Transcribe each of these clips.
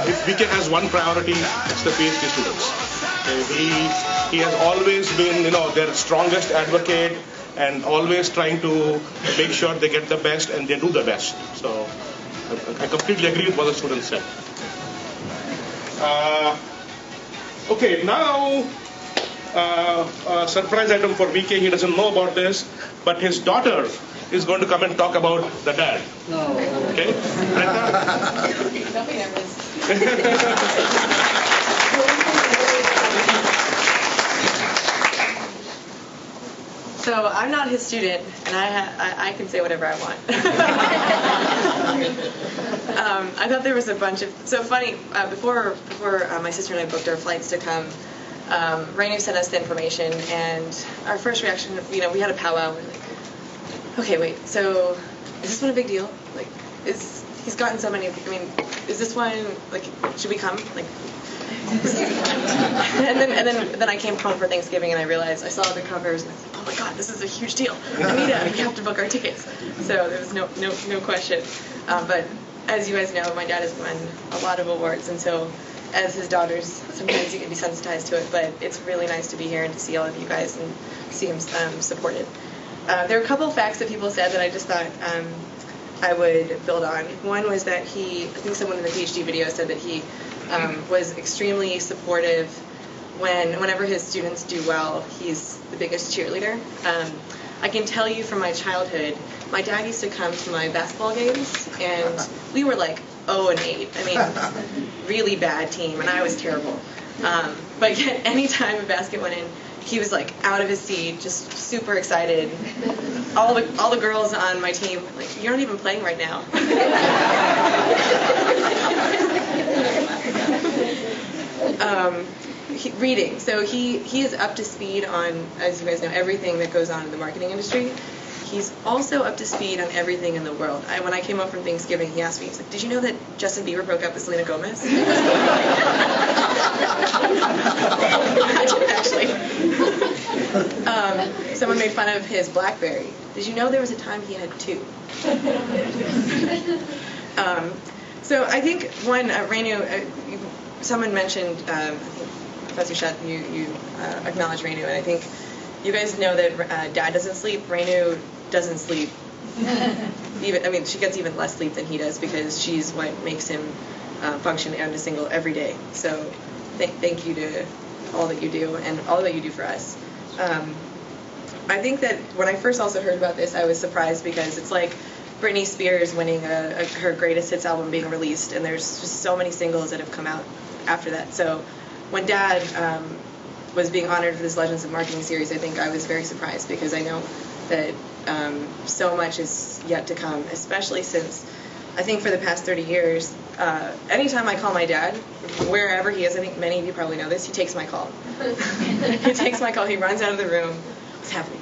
if VK has one priority, it's the PhD students. He has always been, their strongest advocate and always trying to make sure they get the best and they do the best. So I completely agree with what the students said. Okay, now a surprise item for VK. He doesn't know about this, but his daughter is going to come and talk about the dad. No. Okay? Don't be nervous. So I'm not his student, and I can say whatever I want. I thought there was a bunch of funny. Before my sister and I booked our flights to come, Rainu sent us the information, and our first reaction, we had a powwow. We're like, okay, wait. So is this one a big deal? Like, he's gotten so many? I mean, is this one like? Should we come? Like. and then I came home for Thanksgiving and I realized I saw the covers and I was like, oh my god, this is a huge deal. Anita, we have to book our tickets. So there was no question. But as you guys know, my dad has won a lot of awards, and so as his daughters, sometimes you get desensitized to it. But it's really nice to be here and to see all of you guys and see him supported. There are a couple of facts that people said that I just thought I would build on. One was that I think someone in the PhD video said that he was extremely supportive whenever his students do well. He's the biggest cheerleader. I can tell you from my childhood, my dad used to come to my basketball games, and we were like 0-8. I mean, really bad team, and I was terrible. But yet, any time a basket went in, he was like out of his seat, just super excited. All the girls on my team, like, you're not even playing right now. Reading. So he is up to speed on, as you guys know, everything that goes on in the marketing industry. He's also up to speed on everything in the world. When I came home from Thanksgiving, he asked me, he's like, did you know that Justin Bieber broke up with Selena Gomez? I did, actually. Someone made fun of his BlackBerry. Did you know there was a time he had 2? So I think one, Rainu, someone mentioned, I think Professor Shet, you acknowledged Rainu, and I think you guys know that Dad doesn't sleep. Rainu doesn't sleep. She gets even less sleep than he does because she's what makes him function and a single every day. So thank you to all that you do and all that you do for us. I think that when I first also heard about this, I was surprised because it's like Britney Spears winning her greatest hits album being released, and there's just so many singles that have come out after that. So when Dad was being honored for this Legends of Marketing series, I think I was very surprised because I know that so much is yet to come, especially since I think for the past 30 years, anytime I call my dad, wherever he is, I think many of you probably know this, he takes my call. He takes my call, he runs out of the room, what's happening?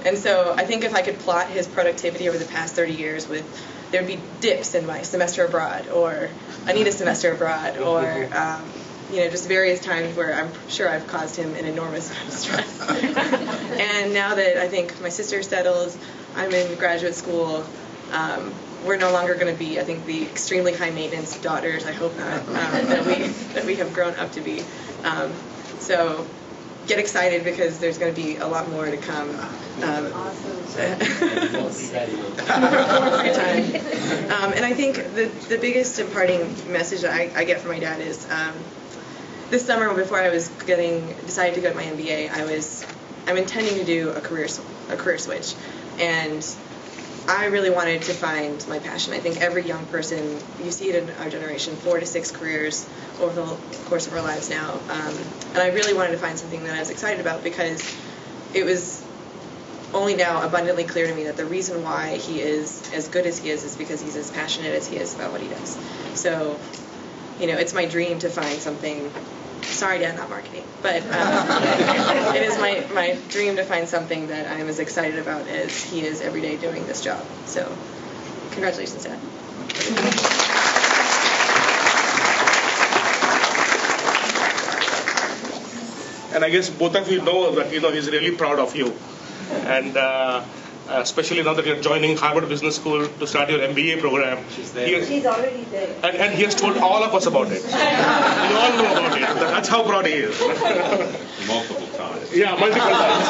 And so I think if I could plot his productivity over the past 30 years there'd be dips in my semester abroad, or Anita's semester abroad, or just various times where I'm sure I've caused him an enormous amount of stress. And now that I think my sister settled, I'm in graduate school, we're no longer going to be, I think, the extremely high maintenance daughters, I hope not, that we have grown up to be. So get excited because there's going to be a lot more to come. And I think the biggest imparting message that I get from my dad is this summer before I was decided to go to my MBA, I'm intending to do a career switch, and I really wanted to find my passion. I think every young person, you see it in our generation, 4 to 6 careers over the course of our lives now. And I really wanted to find something that I was excited about because it was only now abundantly clear to me that the reason why he is as good as he is because he's as passionate as he is about what he does. So, it's my dream to find something. Sorry, Dad, not marketing, but it is my dream to find something that I'm as excited about as he is every day doing this job. So, congratulations, Dad. And I guess both of you know that he's really proud of you. And especially now that you're joining Harvard Business School to start your MBA program. She's already there. And he has told all of us about it. We all know about it. That's how proud he is. Multiple times. Yeah, multiple times.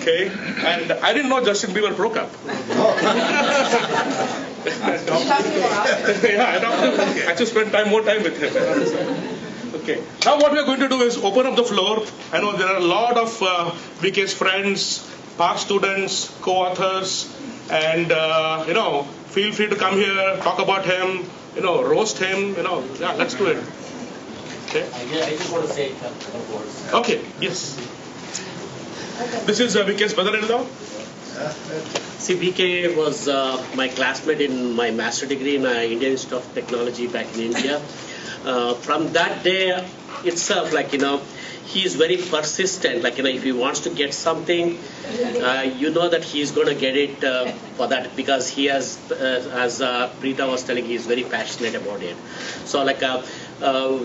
Okay, and I didn't know Justin Bieber broke up. Yeah, I actually spent more time with him. Okay, now what we are going to do is open up the floor. I know there are a lot of VK's friends, past students, co-authors, and feel free to come here, talk about him, roast him, yeah, let's do it. Okay. I just want to say a couple of words. Okay, yes. This is VK's brother-in-law. See, VK was my classmate in my master degree in Indian Institute of Technology back in India. From that day itself, he is very persistent. If he wants to get something, that he's going to get it for that, because he has, as Preeta was telling, he is very passionate about it. So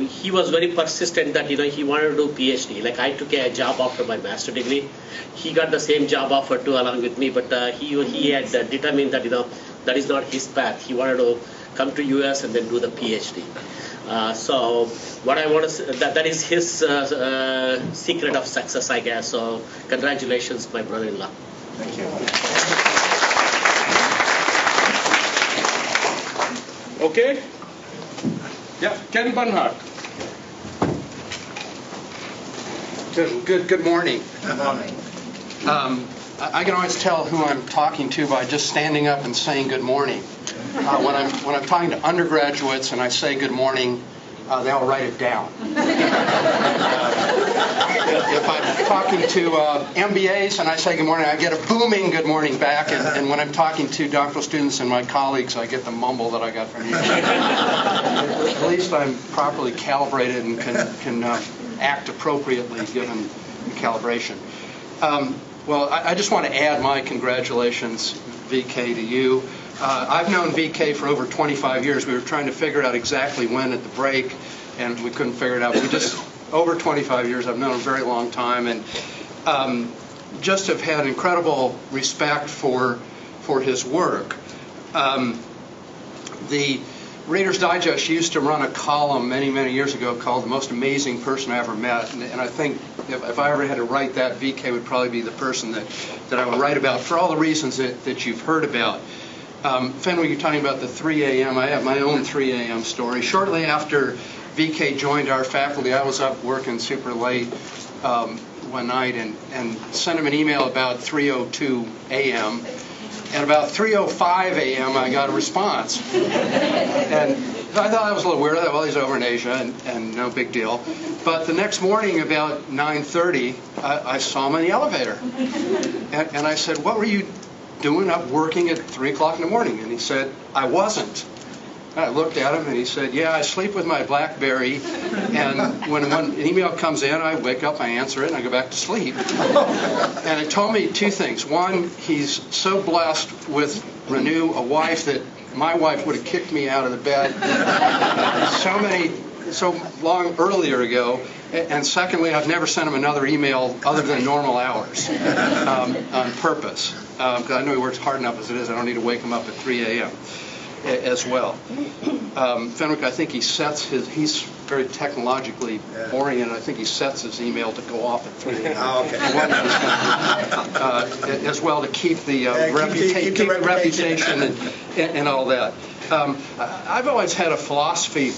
he was very persistent that he wanted to do PhD. I took a job after my master degree. He got the same job offer too along with me, but he had determined that that is not his path. He wanted to come to US and then do the PhD. So what I want to say, that is his secret of success, I guess. So congratulations, my brother-in-law. Thank you. Okay. Yeah, Ken Barnhart. Good morning. Good morning. I can always tell who I'm talking to by just standing up and saying good morning. When I'm talking to undergraduates and I say good morning, they all write it down. If I'm talking to MBAs and I say good morning, I get a booming good morning back. And when I'm talking to doctoral students and my colleagues, I get the mumble that I got from you. At least I'm properly calibrated and can act appropriately given the calibration. Well, I just want to add my congratulations, VK, to you. I've known VK for over 25 years. We were trying to figure out exactly when at the break, and we couldn't figure it out. We just, over 25 years, I've known him a very long time, and just have had incredible respect for his work. The Reader's Digest used to run a column many, many years ago called The Most Amazing Person I Ever Met, and I think if I ever had to write that, VK would probably be the person that I would write about for all the reasons that you've heard about. Fenwick, you're talking about the 3 a.m. I have my own 3 a.m. story. Shortly after VK joined our faculty, I was up working super late one night and sent him an email about 3:02 a.m. And about 3:05 a.m. I got a response. And I thought that was a little weird. I thought, well, he's over in Asia and no big deal. But the next morning about 9:30, I saw him in the elevator. And I said, what were you doing up working at 3 o'clock in the morning? And he said, I wasn't. And I looked at him and he said, yeah, I sleep with my BlackBerry, and when an email comes in, I wake up, I answer it, and I go back to sleep. And it told me two things. One, he's so blessed with Renu, a wife that my wife would have kicked me out of the bed so long earlier ago. And secondly, I've never sent him another email other than normal hours on purpose. Because I know he works hard enough as it is. I don't need to wake him up at 3 a.m. as well. Fenwick, I think he's very technologically oriented. I think he sets his email to go off at 3 a.m. Oh, okay. As well to keep the reputation and all that. I've always had a philosophy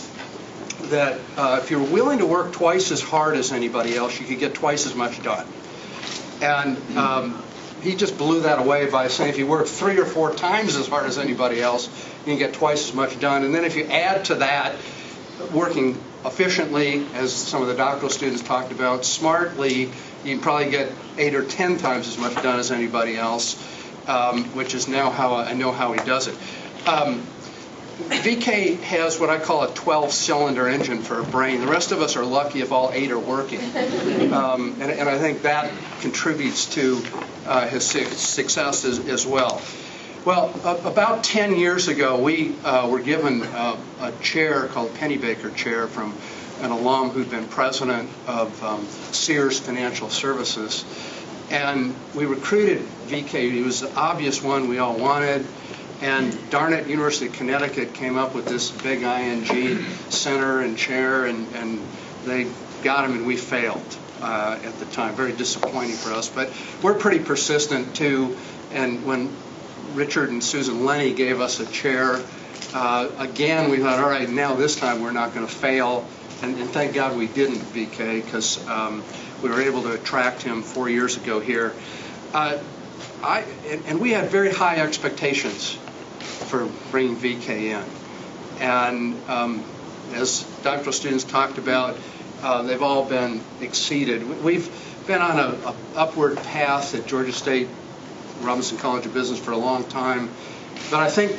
that if you're willing to work twice as hard as anybody else, you could get twice as much done. And he just blew that away by saying if you work 3 or 4 times as hard as anybody else, you can get twice as much done. And then if you add to that working efficiently, as some of the doctoral students talked about, smartly, you can probably get 8 or 10 times as much done as anybody else, which is now how I know how he does it. VK has what I call a 12-cylinder engine for a brain. The rest of us are lucky if all 8 are working. And I think that contributes to his success as well. Well, about 10 years ago, we were given a chair called Pennybaker Chair from an alum who'd been president of Sears Financial Services. And we recruited VK. He was the obvious one we all wanted. And darn it, University of Connecticut came up with this big ING center and chair, and they got him, and we failed at the time. Very disappointing for us. But we're pretty persistent, too. And when Richard and Susan Lenny gave us a chair, again, we thought, all right, now this time we're not going to fail. And thank God we didn't, VK, because we were able to attract him 4 years ago here. And we had very high expectations for bringing VK in. And as doctoral students talked about, they've all been exceeded. We've been on an upward path at Georgia State Robinson College of Business for a long time. But I think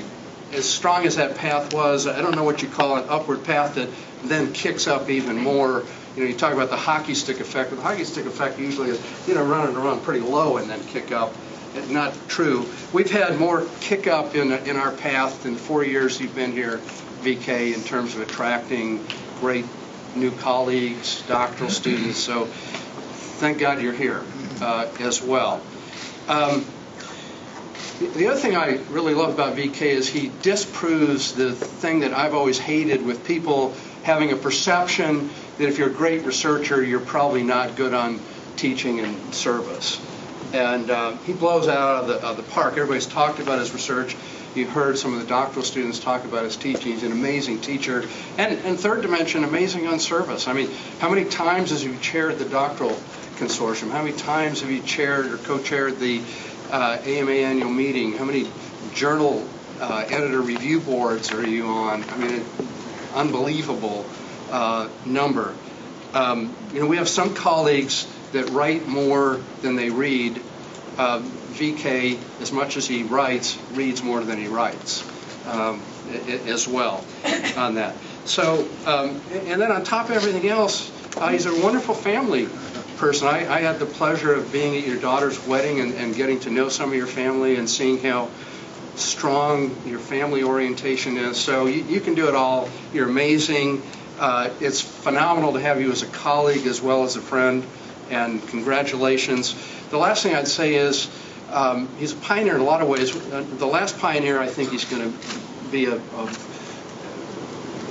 as strong as that path was, I don't know what you call it, upward path that then kicks up even more. You know, you talk about the hockey stick effect. The hockey stick effect usually is, running around pretty low and then kick up. Not true. We've had more kick up in our path in the 4 years you've been here, VK, in terms of attracting great new colleagues, doctoral students. So thank God you're here as well. The other thing I really love about VK is he disproves the thing that I've always hated with people having a perception that if you're a great researcher, you're probably not good on teaching and service. And he blows out of the park. Everybody's talked about his research. You heard some of the doctoral students talk about his teaching. He's an amazing teacher. And third dimension, amazing on service. I mean, how many times has he chaired the doctoral consortium? How many times have you chaired or co-chaired the AMA annual meeting? How many journal editor review boards are you on? I mean, unbelievable number. We have some colleagues that write more than they read. VK, as much as he writes, reads more than he writes as well on that. So, and then on top of everything else, he's a wonderful family person. I had the pleasure of being at your daughter's wedding and getting to know some of your family and seeing how strong your family orientation is. So you can do it all. You're amazing. It's phenomenal to have you as a colleague as well as a friend, and congratulations. The last thing I'd say is he's a pioneer in a lot of ways. The last pioneer I think he's going to be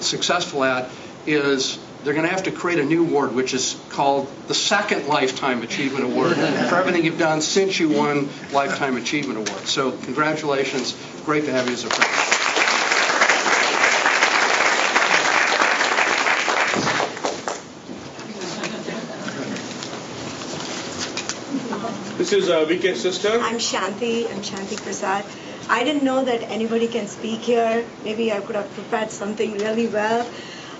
successful at is they're going to have to create a new award, which is called the Second Lifetime Achievement Award for everything you've done since you won Lifetime Achievement Award. So congratulations. Great to have you as a friend. This is VK's sister. I'm Shanti Prasad. I didn't know that anybody can speak here. Maybe I could have prepared something really well.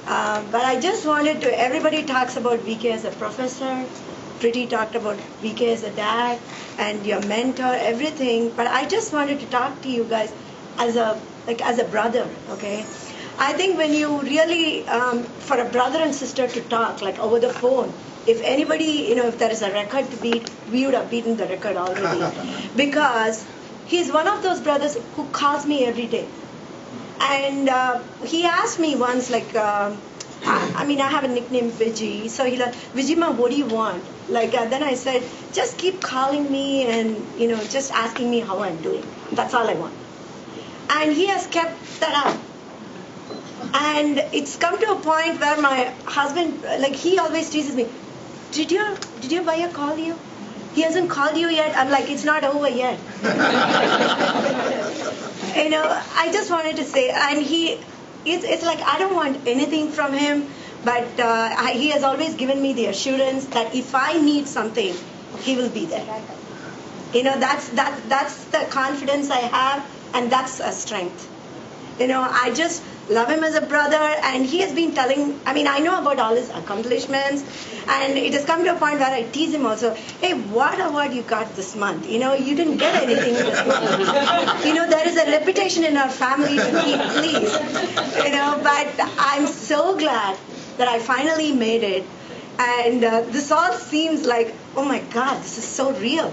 But I just wanted to, everybody talks about VK as a professor. Pretty talked about VK as a dad and your mentor, everything. But I just wanted to talk to you guys as a brother, okay? I think when you really, for a brother and sister to talk, like over the phone, if anybody, if there is a record to beat, we would have beaten the record already. Because he's one of those brothers who calls me every day. And he asked me once, I have a nickname, Vijay. So he's like, Vijima, what do you want? Then I said, just keep calling me and, just asking me how I'm doing. That's all I want. And he has kept that up. And it's come to a point where my husband, he always teases me, did your buyer call you? He hasn't called you yet. I'm like, it's not over yet. I just wanted to say, and it's like I don't want anything from him, but he has always given me the assurance that if I need something, he will be there. That's the confidence I have, and that's a strength. I just love him as a brother, and he has been telling, I know about all his accomplishments, and it has come to a point where I tease him also, hey, what award you got this month? You didn't get anything this month. There is a reputation in our family to keep please. But I'm so glad that I finally made it, and this all seems like, oh my God, this is so real.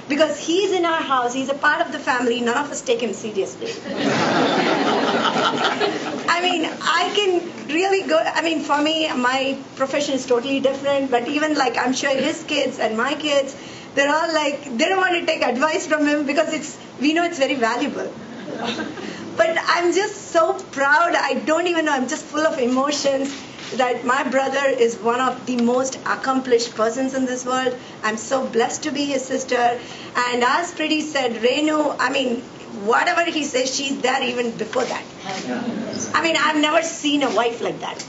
Because he's in our house, he's a part of the family, none of us take him seriously. I can really go, for me, my profession is totally different, but even I'm sure his kids and my kids, they're all like, they don't want to take advice from him because we know it's very valuable. But I'm just so proud. I don't even know. I'm just full of emotions that my brother is one of the most accomplished persons in this world. I'm so blessed to be his sister. And as Priti said, Renu, I mean, whatever he says, she's there even before that. I mean, I've never seen a wife like that.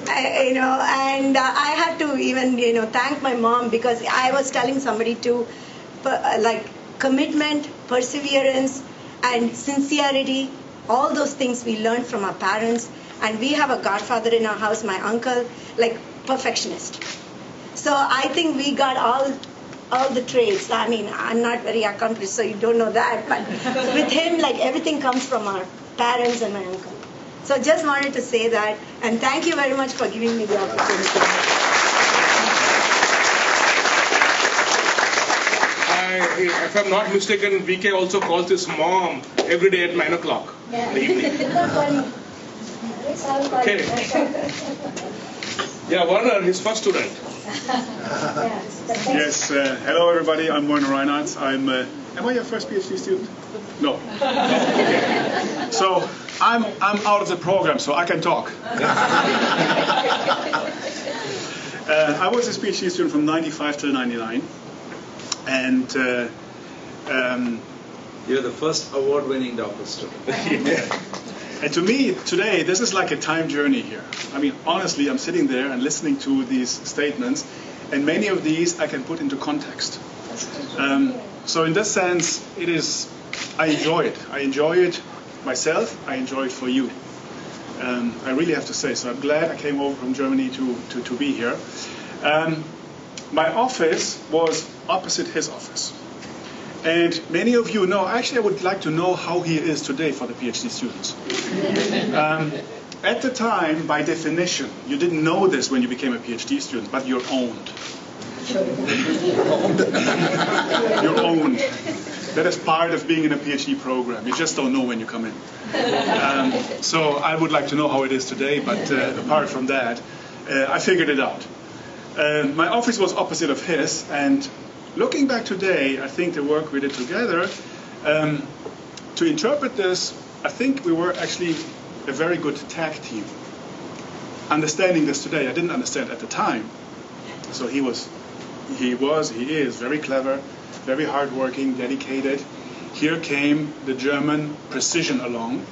And I have to even, thank my mom, because I was telling somebody to, like, commitment, perseverance, and sincerity, all those things we learned from our parents. And we have a godfather in our house, my uncle, like perfectionist. So I think we got all the traits. I mean, I'm not very accomplished, so you don't know that. But with him, like, everything comes from our parents and my uncle. So just wanted to say that. And thank you very much for giving me the opportunity. If I'm not mistaken, VK also calls his mom every day at 9 o'clock in the evening. Okay. Yeah, Werner, his first student. Yes, hello everybody, I'm Werner Reinhardt. Am I your first PhD student? No. Okay. So, I'm out of the program, so I can talk. I was a PhD student from 95 till 99. And you're the first award-winning doctoral student. Yeah. And to me, today, this is like a time journey here. I mean, honestly, I'm sitting there and listening to these statements, and many of these I can put into context. So in this sense, I enjoy it. I enjoy it myself. I enjoy it for you. I really have to say. So I'm glad I came over from Germany to be here. My office was opposite his office. And many of you know, actually I would like to know how he is today for the PhD students. At the time, by definition, you didn't know this when you became a PhD student, but you're owned. You're owned. That is part of being in a PhD program. You just don't know when you come in. So I would like to know how it is today, but apart from that, I figured it out. My office was opposite of his, and looking back today, I think the work we did together, to interpret this, I think we were actually a very good tag team. Understanding this today, I didn't understand at the time. So he is very clever, very hardworking, dedicated. Here came the German precision along,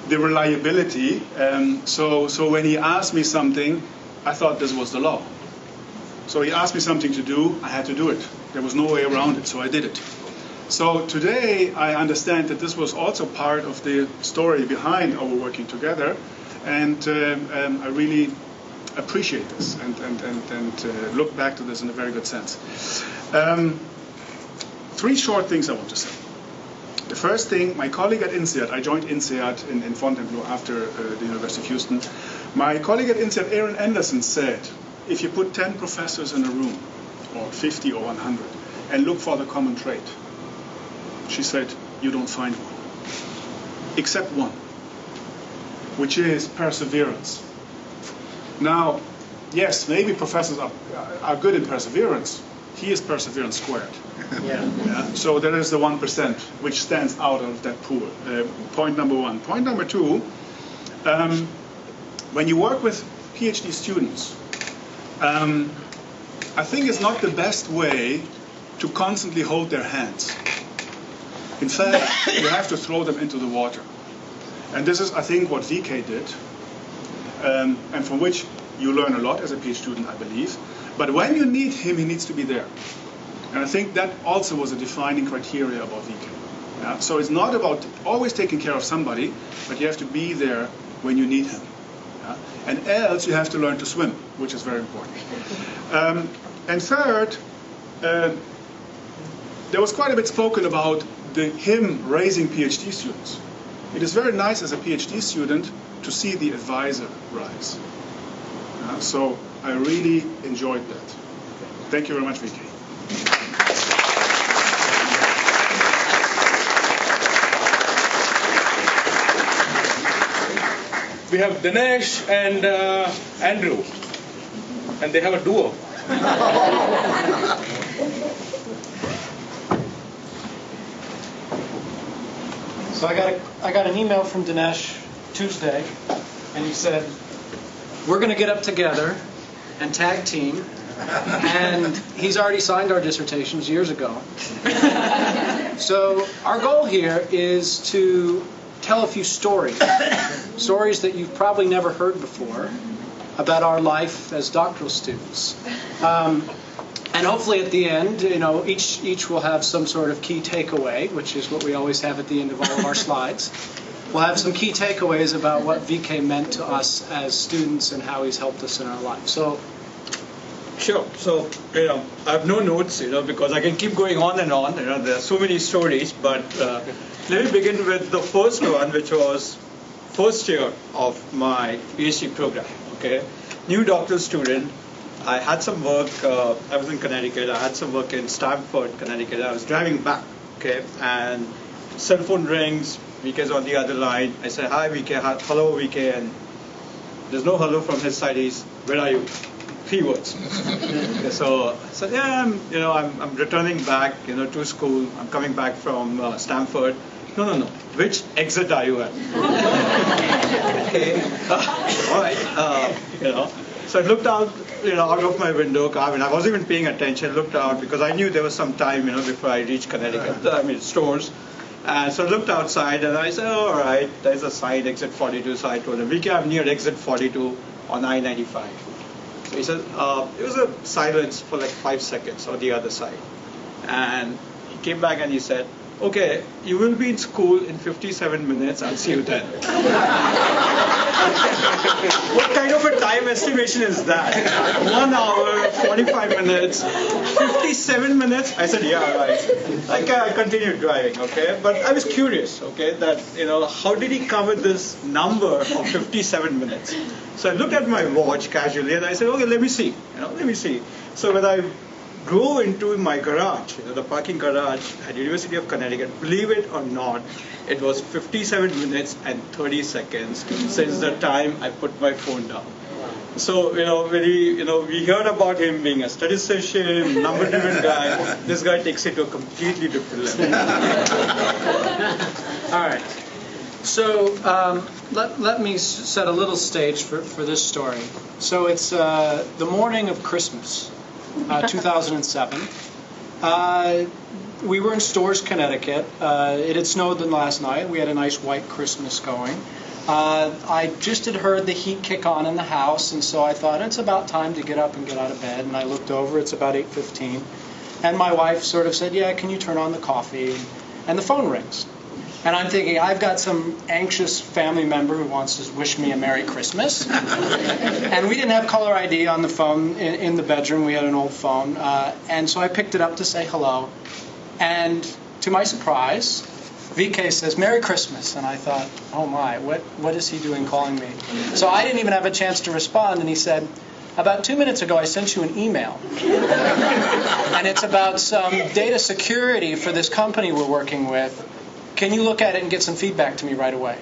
the reliability. So when he asked me something, I thought this was the law. So he asked me something to do, I had to do it. There was no way around it, so I did it. So today I understand that this was also part of the story behind our working together, and I really appreciate this and look back to this in a very good sense. 3 short things I want to say. The first thing, my colleague at INSEAD, I joined INSEAD in Fontainebleau after the University of Houston. My colleague at INSEAD, Aaron Anderson, said, if you put 10 professors in a room, or 50 or 100, and look for the common trait, she said, you don't find one. Except one, which is perseverance. Now, yes, maybe professors are good in perseverance. He is perseverance squared. Yeah. So there is the 1% which stands out of that pool. Point number 1. Point number 2, when you work with PhD students, I think it's not the best way to constantly hold their hands. In fact, you have to throw them into the water. And this is, I think, what VK did, and from which you learn a lot as a PhD student, I believe. But when you need him, he needs to be there. And I think that also was a defining criteria about VK. Yeah? So it's not about always taking care of somebody, but you have to be there when you need him. Yeah? And else you have to learn to swim, which is very important. And third, there was quite a bit spoken about him raising PhD students. It is very nice as a PhD student to see the advisor rise. So I really enjoyed that. Thank you very much, VK. We have Dinesh and Andrew, and they have a duo. So I got an email from Dinesh Tuesday, and he said, we're going to get up together and tag team, and he's already signed our dissertations years ago. So our goal here is to tell a few stories that you've probably never heard before about our life as doctoral students. And hopefully at the end, each will have some sort of key takeaway, which is what we always have at the end of all of our slides. We'll have some key takeaways about what VK meant to us as students and how he's helped us in our life. So, sure. So, I have no notes, because I can keep going on and on. There are so many stories, but let me begin with the first one, which was first year of my PhD program. Okay, new doctoral student. I had some work, I was in Connecticut, I had some work in Stamford, Connecticut. I was driving back, okay, and cell phone rings, VK's on the other line. I said, hi VK, hello VK, and there's no hello from his side. He's, where are you? 3 words. Okay, so I said, yeah, I'm returning back, to school. I'm coming back from Stamford. No. Which exit are you at? Okay, all right, So I looked out, out of my window. I mean, I wasn't even paying attention. Looked out because I knew there was some time, before I reached Connecticut. Stores. And so I looked outside and I said, oh, all right, there's a sign, exit 42. So I told him, VK, I'm near exit 42 on I-95. So he said, it was a silence for like 5 seconds on the other side. And he came back and he said, okay, you will be in school in 57 minutes. I'll see you then. What kind of a time estimation is that? 1 hour, 45 minutes, 57 minutes? I said, yeah, right. I continued driving, okay? But I was curious, okay, that, how did he come with this number of 57 minutes? So I looked at my watch casually and I said, okay, let me see. So when I drove into my garage, the parking garage at University of Connecticut, believe it or not, it was 57 minutes and 30 seconds since the time I put my phone down. So, when we heard about him being a statistician, number-driven guy, this guy takes it to a completely different level. all right. So let me set a little stage for this story. So it's the morning of Christmas. 2007. We were in Storrs, Connecticut. It had snowed last night. We had a nice white Christmas going. I just had heard the heat kick on in the house, and so I thought it's about time to get up and get out of bed. And I looked over. It's about 8:15. And my wife sort of said, yeah, can you turn on the coffee? And the phone rings. And I'm thinking, I've got some anxious family member who wants to wish me a Merry Christmas. And we didn't have caller ID on the phone in the bedroom. We had an old phone. And so I picked it up to say hello. And to my surprise, VK says, Merry Christmas. And I thought, oh my, what is he doing calling me? So I didn't even have a chance to respond. And he said, about 2 minutes ago, I sent you an email. And it's about some data security for this company we're working with. Can you look at it and get some feedback to me right away?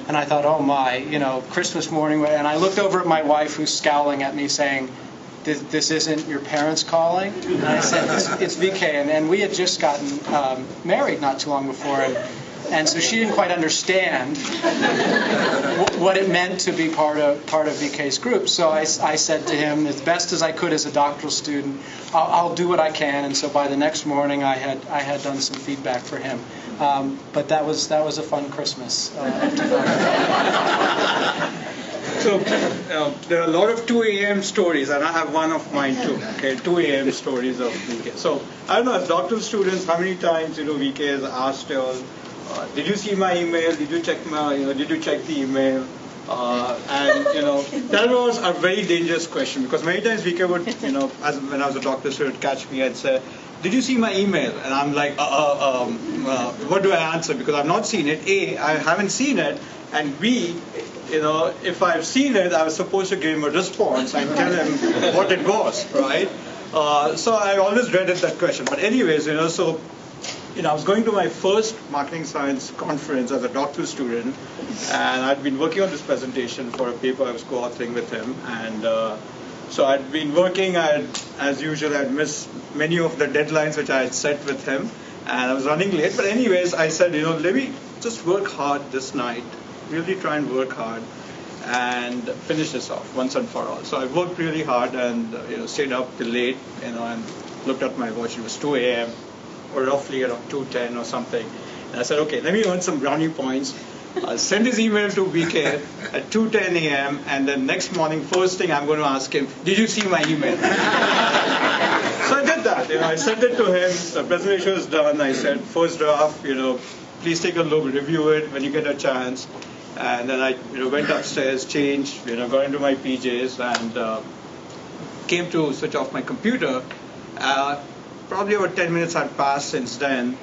And I thought, oh my, Christmas morning. And I looked over at my wife who's scowling at me saying, this isn't your parents calling? And I said, it's VK. And we had just gotten married not too long before. And so she didn't quite understand what it meant to be part of VK's group. So I said to him, as best as I could as a doctoral student, I'll do what I can. And so by the next morning, I had done some feedback for him. But that was a fun Christmas. So there are a lot of 2 a.m. stories, and I have one of mine too. Okay, 2 a.m. stories of VK. So I don't know, as doctoral students, how many times VK has asked you all, did you see my email? Did you check the email? And that was a very dangerous question, because many times VK would, when I was a doctoral student, catch me and say, did you see my email? And I'm like, what do I answer? Because I've not seen it. A, I haven't seen it, and B, if I've seen it, I was supposed to give him a response and tell him what it was, right? So I always dreaded that question. But anyways, so I was going to my first marketing science conference as a doctoral student, and I'd been working on this presentation for a paper I was co-authoring with him, and So I'd been working, as usual, I'd missed many of the deadlines which I had set with him, and I was running late. But anyways, I said, let me just work hard this night, really try and work hard, and finish this off once and for all. So I worked really hard and stayed up till late, and looked at my watch. It was 2 a.m. or roughly around 2:10 or something. And I said, okay, let me earn some brownie points. I'll send his email to BK at 2:10 a.m. and then next morning, first thing I'm going to ask him, did you see my email? So I did that. I sent it to him. The presentation was done. I said, first draft, please take a look, review it when you get a chance. And then I went upstairs, changed, got into my PJs and came to switch off my computer. Probably about 10 minutes had passed since then.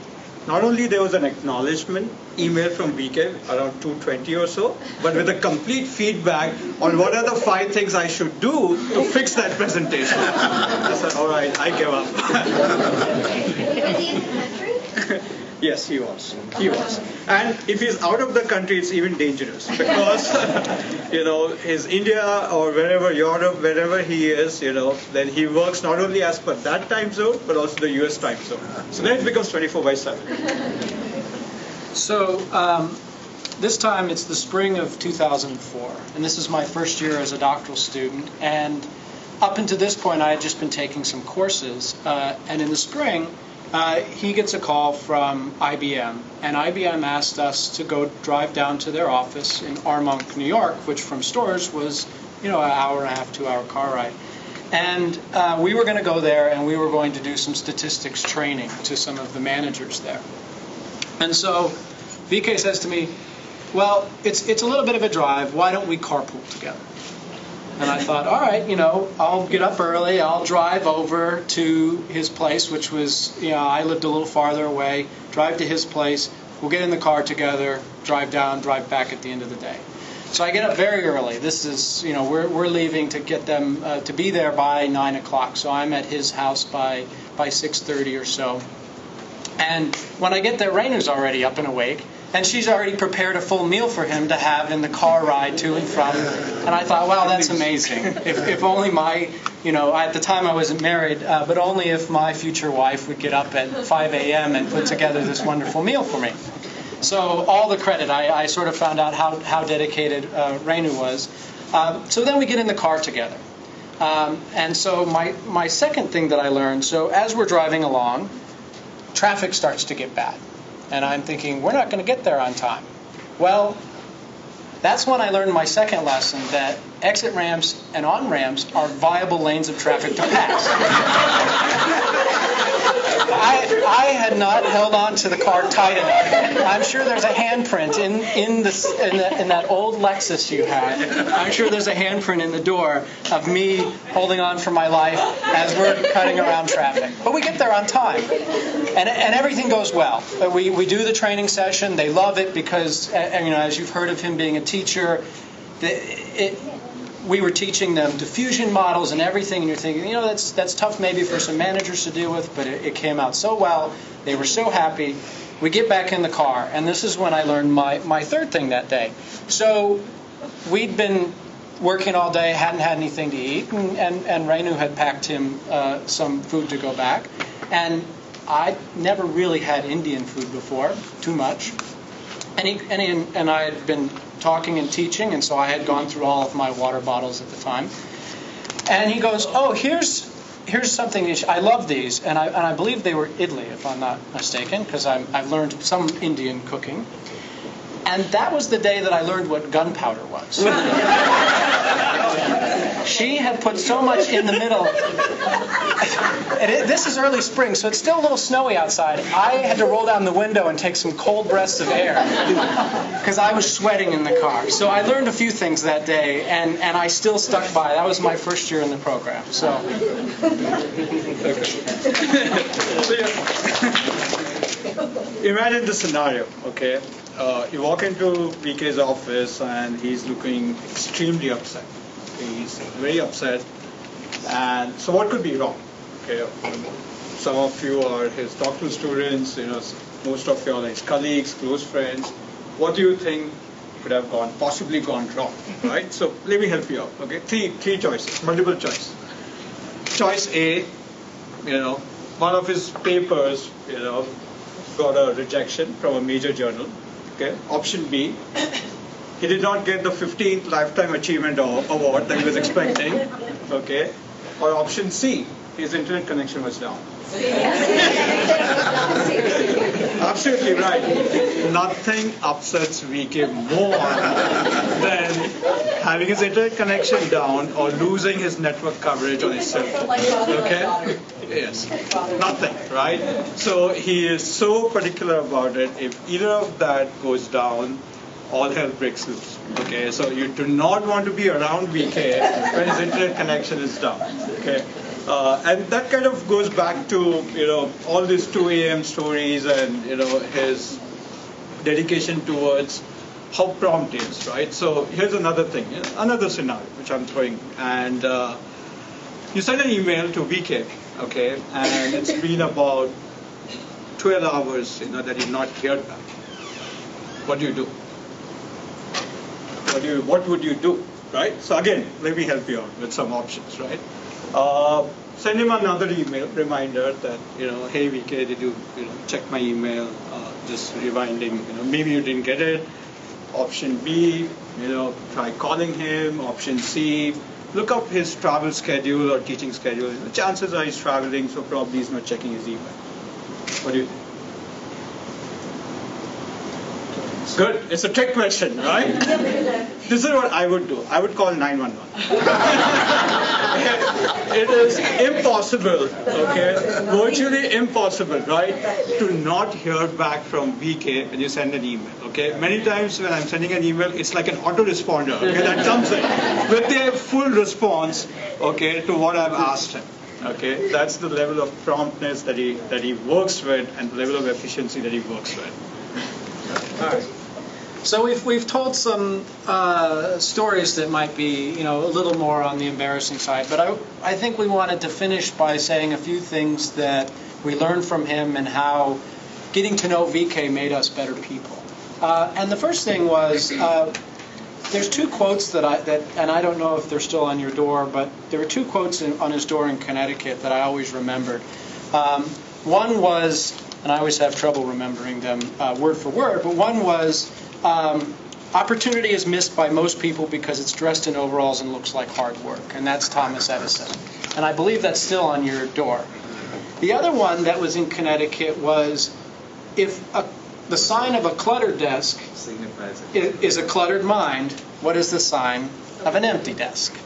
Not only there was an acknowledgement email from BK around 2:20 or so, but with a complete feedback on what are the 5 things I should do to fix that presentation. I said, all right, I give up. Was he in the country? Yes, he was. He was. And if he's out of the country, it's even dangerous because, his India or wherever, Europe, wherever he is, then he works not only as per that time zone, but also the US time zone. So then it becomes 24/7. So this time it's the spring of 2004, and this is my first year as a doctoral student. And up until this point, I had just been taking some courses. And in the spring, he gets a call from IBM, and IBM asked us to go drive down to their office in Armonk, New York, which from Storrs was, an hour and a half, 2-hour car ride. And we were going to go there, and we were going to do some statistics training to some of the managers there. And so VK says to me, well, it's a little bit of a drive. Why don't we carpool together? And I thought, all right, I'll get up early. I'll drive over to his place, which was, I lived a little farther away. Drive to his place. We'll get in the car together, drive down, drive back at the end of the day. So I get up very early. This is, we're leaving to get them to be there by 9 o'clock. So I'm at his house by 6:30 or so. And when I get there, Renu's already up and awake. And she's already prepared a full meal for him to have in the car ride to and from. And I thought, wow, that's amazing. If only my, at the time I wasn't married, but only if my future wife would get up at 5 a.m. and put together this wonderful meal for me. So all the credit. I sort of found out how dedicated Renu was. So then we get in the car together. And so my second thing that I learned, so as we're driving along, traffic starts to get bad. And I'm thinking, we're not going to get there on time. Well, that's when I learned my second lesson, that exit ramps and on-ramps are viable lanes of traffic to pass. I had not held on to the car tight enough. I'm sure there's a handprint in that old Lexus you had. I'm sure there's a handprint in the door of me holding on for my life as we're cutting around traffic. But we get there on time, and everything goes well. We do the training session. They love it because, as you've heard of him being a teacher, we were teaching them diffusion models and everything, and you're thinking, that's tough maybe for some managers to deal with, but it came out so well. They were so happy. We get back in the car, and this is when I learned my third thing that day. So we'd been working all day, hadn't had anything to eat, and Renu had packed him some food to go back. And I'd never really had Indian food before, too much. And I had been talking and teaching, and so I had gone through all of my water bottles at the time. And he goes, oh, here's something. I love these, and I believe they were idli, if I'm not mistaken, because I've learned some Indian cooking. And that was the day that I learned what gunpowder was. She had put so much in the middle. This is early spring, so it's still a little snowy outside. I had to roll down the window and take some cold breaths of air because I was sweating in the car. So I learned a few things that day, and I still stuck by. That was my first year in the program. So. Imagine the scenario, okay? You walk into VK's office and he's looking extremely upset. He's very upset. And so what could be wrong? Okay, some of you are his doctoral students, most of you are his colleagues, close friends. What do you think could have possibly gone wrong, right? So let me help you out. Okay, three choices, multiple choice. Choice A, one of his papers, got a rejection from a major journal. Okay. Option B, he did not get the 15th Lifetime Achievement Award that he was expecting. Okay. Or option C, his internet connection was down. Absolutely right. Nothing upsets VK more than having his internet connection down or losing his network coverage on his cell phone. Okay? Yes. Nothing, right? So he is so particular about it. If either of that goes down, all hell breaks loose. Okay? So you do not want to be around VK when his internet connection is down. Okay? And that kind of goes back to all these 2 a.m. stories and his dedication towards how prompt he is, right? So here's another thing, another scenario which I'm throwing, and you send an email to VK, okay, and it's been about 12 hours, that you've not heard back. What do you do? What would you do, right? So again, let me help you out with some options, right? Send him another email reminder that, hey VK, did you, check my email? Just reminding, maybe you didn't get it. Option B, try calling him. Option C, look up his travel schedule or teaching schedule. The chances are he's traveling, so probably he's not checking his email. What do you think? Good. It's a trick question, right? This is what I would do. I would call 911. It is impossible, okay, virtually impossible, right, to not hear back from VK when you send an email, okay? Many times when I'm sending an email, it's like an autoresponder, okay, that comes in with a full response, okay, to what I've asked him. Okay, that's the level of promptness that he works with and the level of efficiency that he works with. All right. So we've told some stories that might be a little more on the embarrassing side, but I think we wanted to finish by saying a few things that we learned from him and how getting to know VK made us better people. And the first thing was there's 2 quotes that and I don't know if they're still on your door, but there were 2 quotes on his door in Connecticut that I always remembered. One was, and I always have trouble remembering them word for word, but one was, opportunity is missed by most people because it's dressed in overalls and looks like hard work. And that's Thomas Edison. And I believe that's still on your door. The other one that was in Connecticut was, if the sign of a cluttered desk is a cluttered mind, what is the sign of an empty desk?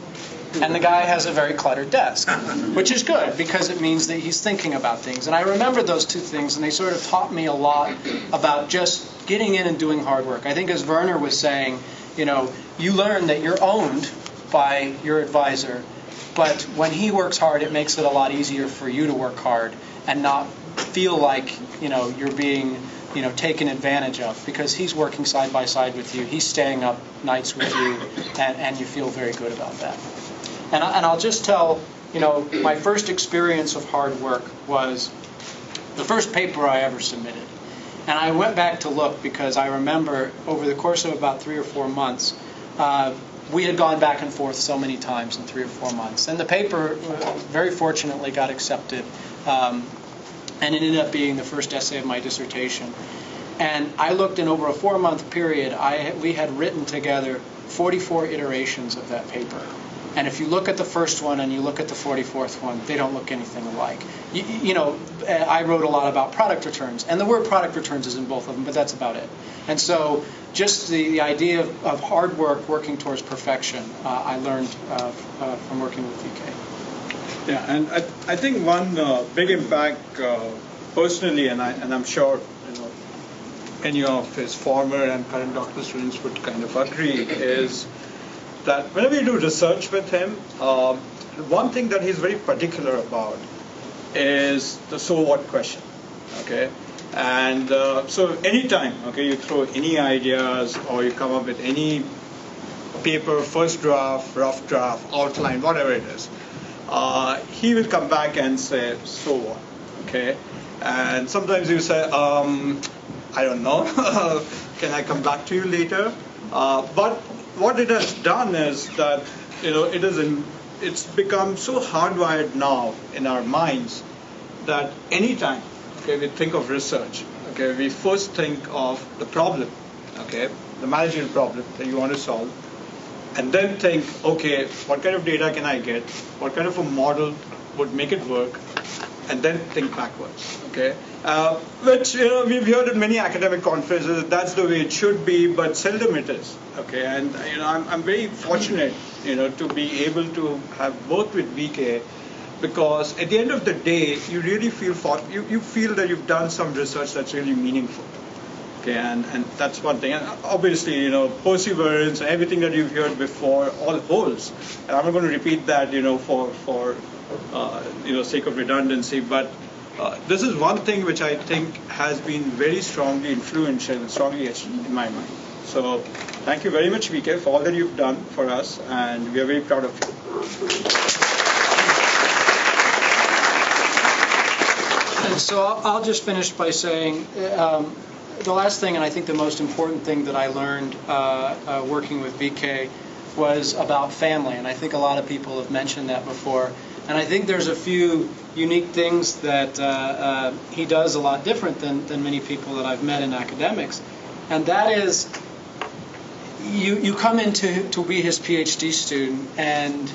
And the guy has a very cluttered desk, which is good because it means that he's thinking about things. And I remember those 2 things, and they sort of taught me a lot about just getting in and doing hard work. I think as Werner was saying, you learn that you're owned by your advisor, but when he works hard, it makes it a lot easier for you to work hard and not feel like, you're being, taken advantage of, because he's working side by side with you. He's staying up nights with you, and you feel very good about that. And I'll just tell, my first experience of hard work was the first paper I ever submitted. And I went back to look because I remember over the course of about 3 or 4 months, we had gone back and forth so many times in 3 or 4 months. And the paper, very fortunately, got accepted. And it ended up being the first essay of my dissertation. And I looked in over a 4-month period, we had written together 44 iterations of that paper. And if you look at the first one and you look at the 44th one, they don't look anything alike. I wrote a lot about product returns, and the word product returns is in both of them, but that's about it. And so just the idea of hard work, working towards perfection, I learned from working with VK. Yeah, and I think one big impact personally, and I'm sure any of his former and current doctoral students would kind of agree, is that whenever you do research with him, one thing that he's very particular about is the so what question. Okay, and so anytime you throw any ideas or you come up with any paper, first draft, rough draft, outline, whatever it is, he will come back and say, so what? Okay, and sometimes you say, I don't know, can I come back to you later? But what it has done is that it's become so hardwired now in our minds that anytime we think of research, we first think of the problem, the managerial problem that you want to solve, and then think, what kind of data can I get? What kind of a model would make it work? And then think backwards, which we've heard at many academic conferences. That's the way it should be, but seldom it is, And I'm very fortunate, to be able to have worked with VK, because at the end of the day, you really feel you feel that you've done some research that's really meaningful, and that's one thing. And obviously, perseverance, everything that you've heard before, all holds. And I'm not going to repeat that, for sake of redundancy, but this is one thing which I think has been very strongly influential and strongly etched in my mind. So thank you very much, VK, for all that you've done for us, and we are very proud of you. And so I'll just finish by saying the last thing, and I think the most important thing that I learned working with VK was about family, and I think a lot of people have mentioned that before. And I think there's a few unique things that he does a lot different than many people that I've met in academics. And that is, you come in to be his PhD student, and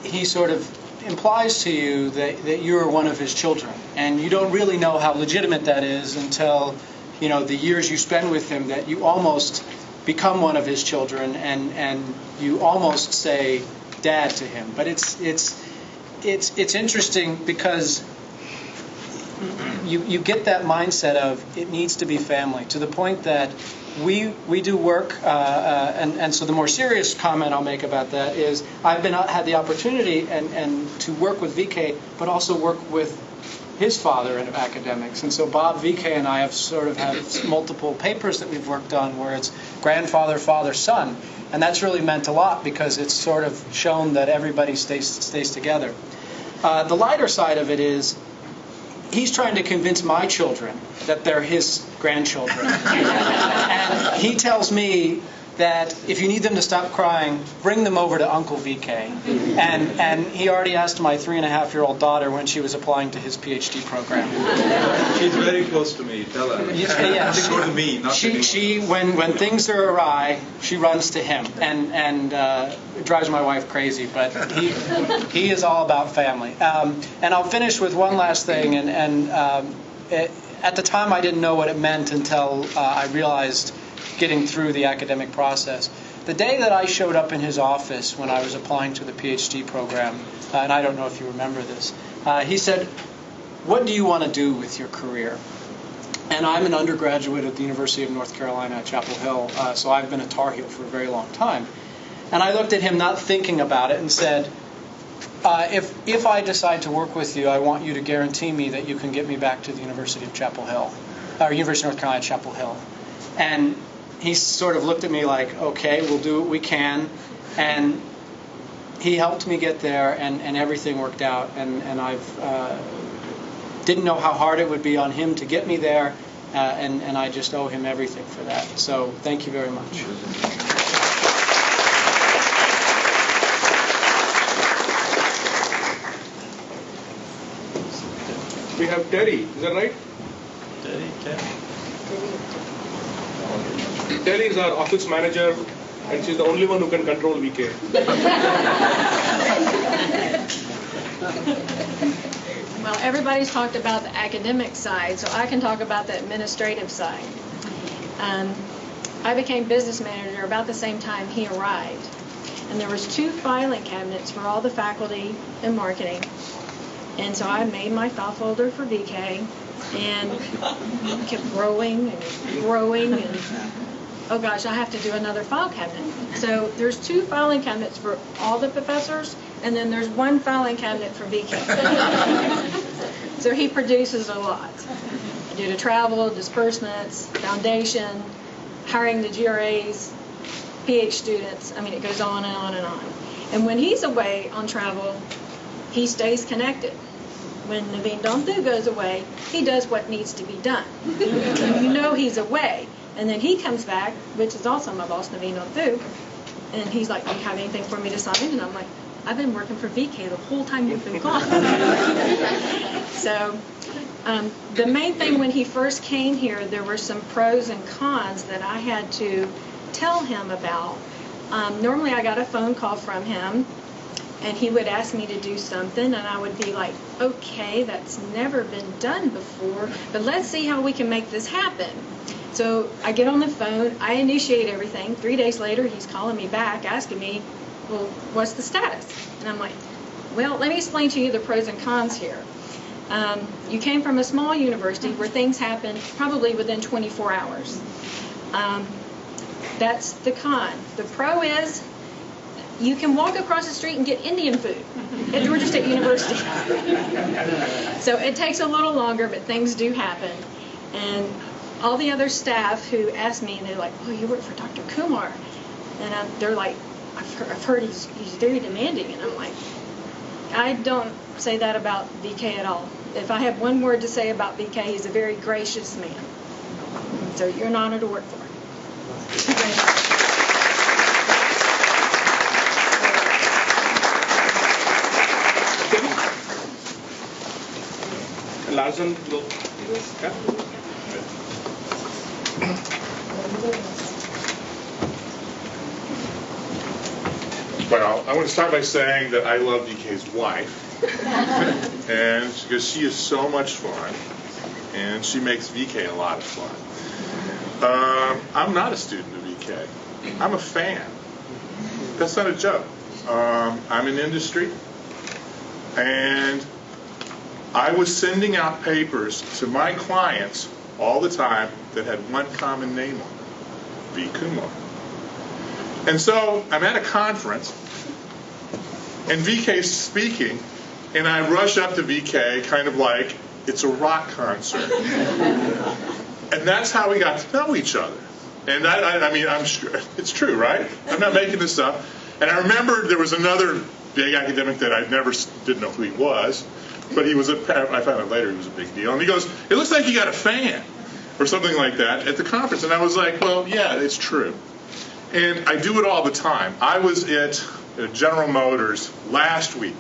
he sort of implies to you that you're one of his children. And you don't really know how legitimate that is until, the years you spend with him, that you almost become one of his children, and you almost say dad to him. But it's interesting because you get that mindset of it needs to be family, to the point that we do work, and so the more serious comment I'll make about that is I've had the opportunity and to work with VK, but also work with his father in academics. And so Bob, VK, and I have sort of had multiple papers that we've worked on where it's grandfather, father, son. And that's really meant a lot because it's sort of shown that everybody stays together. The lighter side of it is he's trying to convince my children that they're his grandchildren. And he tells me that if you need them to stop crying, bring them over to Uncle VK. And he already asked my 3.5-year-old daughter when she was applying to his PhD program. She's very close to me. Tell her. Yeah, She go to me, not to me. She when things are awry, she runs to him, and it drives my wife crazy. But he is all about family. And I'll finish with one last thing. At the time, I didn't know what it meant until I realized, getting through the academic process. The day that I showed up in his office when I was applying to the PhD program, and I don't know if you remember this, he said, "What do you want to do with your career?" And I'm an undergraduate at the University of North Carolina at Chapel Hill, so I've been a Tar Heel for a very long time. And I looked at him not thinking about it and said, if I decide to work with you, I want you to guarantee me that you can get me back to the University of Chapel Hill, or University of North Carolina at Chapel Hill. And he sort of looked at me like, okay, we'll do what we can. And he helped me get there, and everything worked out. And I've didn't know how hard it would be on him to get me there, and I just owe him everything for that. So thank you very much. We have Terry, is that right? Terry is our office manager, and she's the only one who can control VK. Well, everybody's talked about the academic side, so I can talk about the administrative side. I became business manager about the same time he arrived, and there was 2 filing cabinets for all the faculty in marketing. And so I made my file folder for VK, and kept growing and growing, and oh gosh, I have to do another file cabinet. So there's 2 filing cabinets for all the professors, and then there's 1 filing cabinet for VK. So he produces a lot. Due to travel, disbursements, foundation, hiring the GRAs, PH students, I mean, it goes on and on and on. And when he's away on travel, he stays connected. When Naveen Dontu goes away, he does what needs to be done. You know he's away. And then he comes back, which is also my boss, Naveen Othu, and he's like, do you have anything for me to sign? And I'm like, I've been working for VK the whole time you've been gone. So the main thing when he first came here, there were some pros and cons that I had to tell him about. Normally I got a phone call from him, and he would ask me to do something, and I would be like, okay, that's never been done before, but let's see how we can make this happen. So I get on the phone, I initiate everything. 3 days later, he's calling me back, asking me, well, what's the status? And I'm like, well, let me explain to you the pros and cons here. You came from a small university where things happen probably within 24 hours. That's the con. The pro is you can walk across the street and get Indian food at Georgia State University. So it takes a little longer, but things do happen. And all the other staff who ask me, and they're like, oh, you work for Dr. Kumar. And they're like, I've heard he's very demanding. And I'm like, I don't say that about VK at all. If I have one word to say about VK, he's a very gracious man. So you're an honor to work for. Larson, Well, I want to start by saying that I love DK's wife, and because she is so much fun, and she makes VK a lot of fun. I'm not a student of VK. I'm a fan. That's not a joke. I'm in industry, and I was sending out papers to my clients all the time that had one common name on them, V. Kumar. And so I'm at a conference, and VK's speaking, and I rush up to VK kind of like it's a rock concert. And that's how we got to know each other. And I mean, I'm sure it's true, right? I'm not making this up. And I remember there was another big academic that I never didn't know who he was, but he was I found out later he was a big deal. And he goes, it looks like you got a fan, or something like that, at the conference. And I was like, well, yeah, it's true. And I do it all the time. I was at General Motors last week,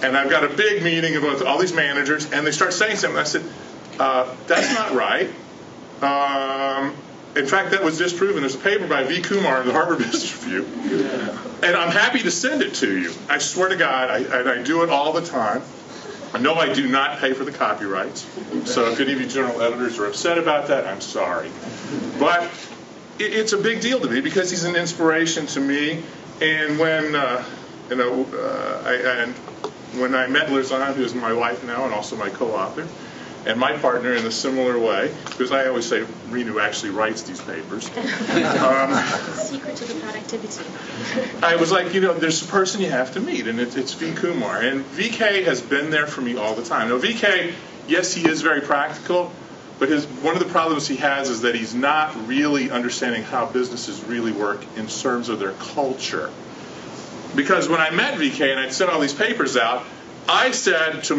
and I've got a big meeting with all these managers, and they start saying something. I said, that's not right. In fact, that was disproven. There's a paper by V. Kumar in the Harvard Business Review, and I'm happy to send it to you. I swear to God, I do it all the time. No, I do not pay for the copyrights. So if any of you general editors are upset about that, I'm sorry. But it's a big deal to me because he's an inspiration to me. And when when I met Lizanne, who's my wife now and also my co-author, and my partner in a similar way, because I always say Renu actually writes these papers. Secret to the productivity. I was like, there's a person you have to meet, and it's V. Kumar. And VK has been there for me all the time. Now, VK, yes, he is very practical, but one of the problems he has is that he's not really understanding how businesses really work in terms of their culture. Because when I met VK and I'd sent all these papers out, I said to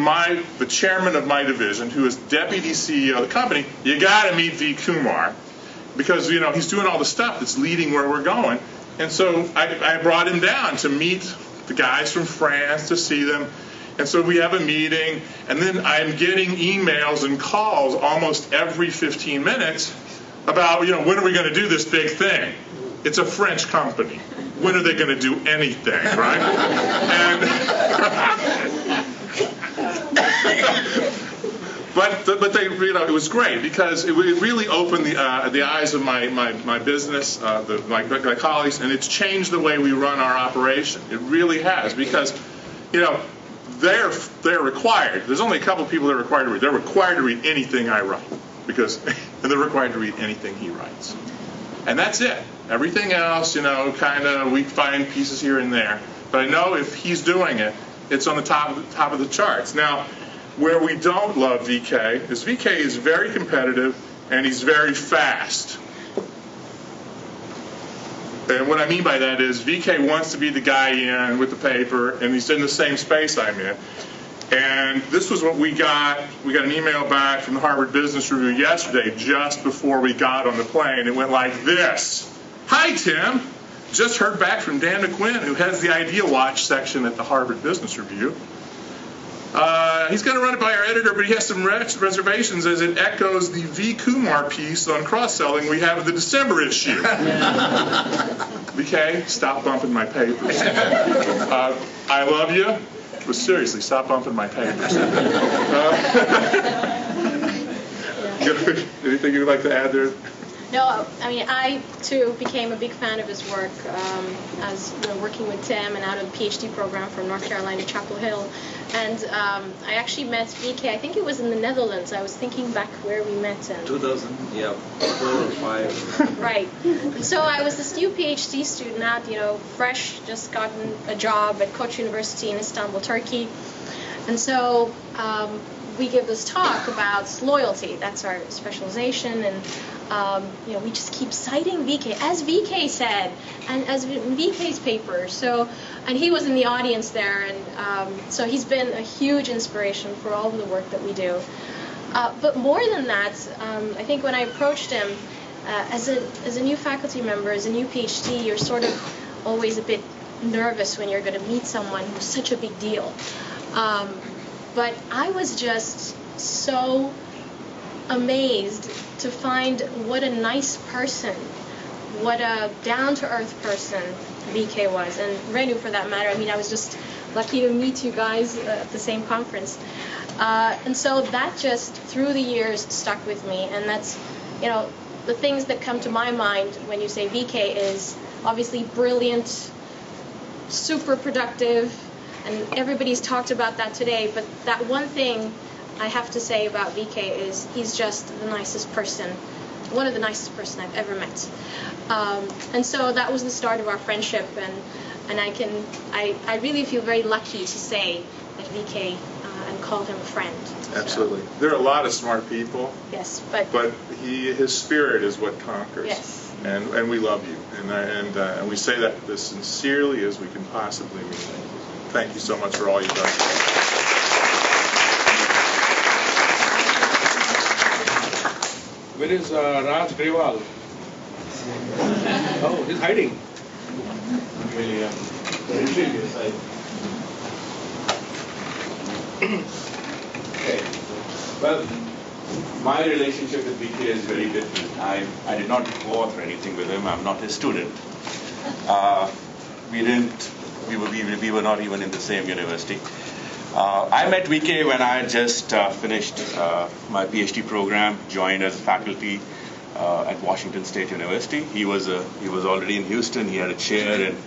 the chairman of my division, who is deputy CEO of the company, you got to meet V. Kumar, because he's doing all the stuff that's leading where we're going. And so I brought him down to meet the guys from France, to see them. And so we have a meeting, and then I'm getting emails and calls almost every 15 minutes about, when are we going to do this big thing? It's a French company. When are they going to do anything, right? But they, it was great because it really opened the eyes of my business, my colleagues, and it's changed the way we run our operation. It really has, because they're required. There's only a couple of people that are required to read. They're required to read anything I write, and they're required to read anything he writes. And that's it. Everything else, kind of we find pieces here and there. But I know if he's doing it, it's on the top of the charts. Now, where we don't love VK is very competitive and he's very fast. And what I mean by that is VK wants to be the guy in with the paper, and he's in the same space I'm in. And this was what we got. We got an email back from the Harvard Business Review yesterday, just before we got on the plane. It went like this. Hi, Tim. Just heard back from Dan McQuinn, who heads the Idea Watch section at the Harvard Business Review. He's going to run it by our editor, but he has some reservations as it echoes the V. Kumar piece on cross-selling we have in the December issue. VK, stop bumping my papers. I love you, but seriously, stop bumping my papers. Anything you'd like to add there? No, I mean, I too became a big fan of his work as working with Tim and out of the PhD program from North Carolina, Chapel Hill. And I actually met VK, I think it was in the Netherlands. I was thinking back where we met in 2000, yeah, 4 or 5. Right. And so I was this new PhD student out, fresh, just gotten a job at Koç University in Istanbul, Turkey. And so we give this talk about loyalty. That's our specialization. And we just keep citing VK, as VK said, and as VK's paper. So, and he was in the audience there, and so he's been a huge inspiration for all of the work that we do. But more than that, I think when I approached him as a new faculty member, as a new PhD, you're sort of always a bit nervous when you're going to meet someone who's such a big deal. But I was just so amazed to find what a nice person, what a down-to-earth person VK was, and Renu for that matter. I mean, I was just lucky to meet you guys at the same conference. And so that just, through the years, stuck with me. And that's, the things that come to my mind when you say VK is obviously brilliant, super productive, and everybody's talked about that today. But that one thing I have to say about VK is he's just the nicest person, one of the nicest person I've ever met. And so that was the start of our friendship, and I really feel very lucky to say that VK and call him a friend. Absolutely. There are a lot of smart people. Yes, but his spirit is what conquers. Yes. And we love you, and we say that as sincerely as we can possibly mean. Thank you so much for all you've done. Where is Raj Grewal? Oh, he's hiding. Really, Okay. Well, my relationship with BK is very different. I did not go through anything with him. I'm not his student. We were not even in the same university. I met VK when I had just finished my PhD program, joined as faculty at Washington State University. He was already in Houston. He had a chair, and